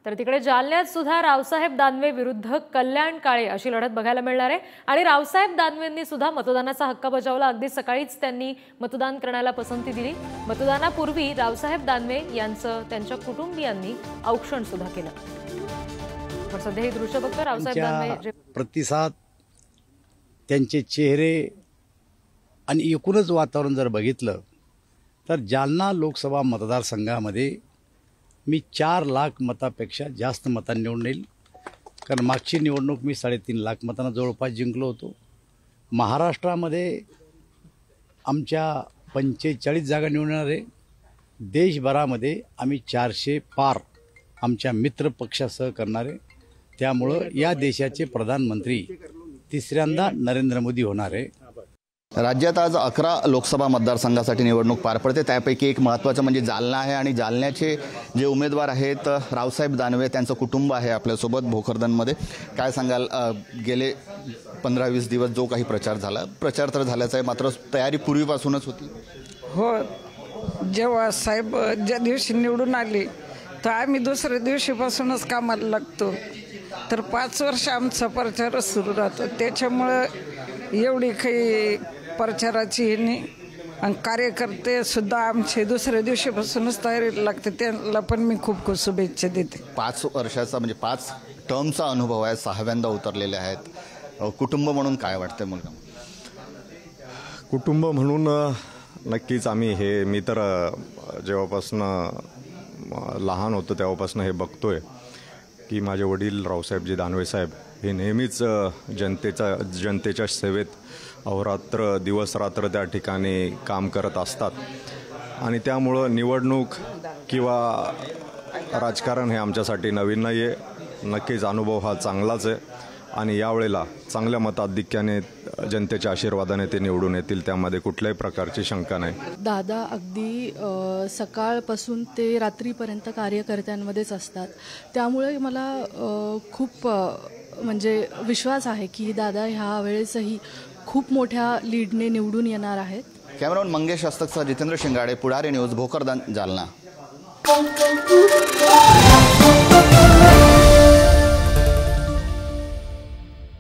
तर तिकडे जालन्यात सुद्धा रावसाहेब दानवे विरुद्ध कल्याण काळे अशी लढत बघायला मिळणार आहे आणि रावसाहेब दानवेंनी सुद्धा मतदानाचा हक्क बजावला। अगदी सकाळीच त्यांनी मतदान करण्याला पसंती दिली। मतदानापूर्वी रावसाहेब दानवे यांचं त्यांच्या कुटुंबियांनी औक्षण सुद्धा केलं। पण सध्या हे दृश्य बघतो रावसाहेब दानवे प्रतिसाद, त्यांचे चेहरे आणि एकूणच वातावरण जर बघितलं तर जालना लोकसभा मतदारसंघामध्ये मी 4 लाख मतापेक्षा जास्त मतांनी निवडून येईल। कारण मागची निवडणूक मी 3.5 लाख मतांना जवळपास जिंकलो होतो। महाराष्ट्रामध्ये आमच्या 45 जागा निवडणार आहे। देशभरामध्ये आम्ही 400 पार आमच्या मित्र पक्षासह करणार आहे। त्यामुळं या देशाचे प्रधानमंत्री तिसऱ्यांदा नरेंद्र मोदी होणार आहे। राज्यात आज 11 लोकसभा मतदारसंघासाठी निवडणूक पार पडते। त्यापैकी एक महत्त्वाचं म्हणजे जालना आहे आणि जालन्याचे जे उमेदवार आहेत रावसाहेब दानवे, त्यांचं कुटुंब आहे आपल्यासोबत भोकरदनमध्ये। काय सांगाल, गेले 15-20 दिवस जो काही प्रचार तर झाल्याचा आहे, मात्र तयारी पूर्वीपासूनच होती? हो, जेव्हा साहेब ज्या दिवशी निवडून आले तर आम्ही दुसऱ्या दिवशीपासूनच कामाला लागतो। तर 5 वर्ष आमचा प्रचार सुरू राहतो। त्याच्यामुळं एवढी काही प्रचाराची हे नाही आणि कार्यकर्ते सुद्धा आमचे दुसऱ्या दिवशीपासूनच तयारीला लागते। त्यांना पण मी खूप खूप शुभेच्छा देते। 5 वर्षाचा म्हणजे 5 टर्मचा अनुभव आहे, 6व्यांदा उतरलेले आहेत। कुटुंब म्हणून काय वाटतंय मुलगा? कुटुंब म्हणून नक्कीच मी तर जेव्हापासून लहान होतो तेव्हापासून हे बघतोय की माझे वडील रावसाहेबजी दानवे साहेब हे नेहमीच जनतेच्या सेवेत अहोरात्र दिवस रात्र त्या ठिकाणी काम करत असतात आणि त्यामुळं निवडणूक किंवा राजकारण हे आमच्यासाठी नवीन नाही आहे। नक्कीच अनुभव हा चांगलाच आहे आणि यावेळेला चांगल्या मताधिक्याने जनतेच्या आशीर्वादाने ते निवडून येतील, त्यामध्ये कुठल्याही प्रकारची शंका नाही। दादा अगदी सकाळपासून ते रात्रीपर्यंत कार्यकर्त्यांमध्येच असतात, त्यामुळे मला खूप म्हणजे विश्वास आहे की दादा ह्या वेळेसही खूप मोठ्या लीडने निवडून येणार आहेत। कॅमेरामन मंगेश हस्तकसह जितेंद्र शिंगाडे, पुढारी न्यूज, भोकरदन, जालना।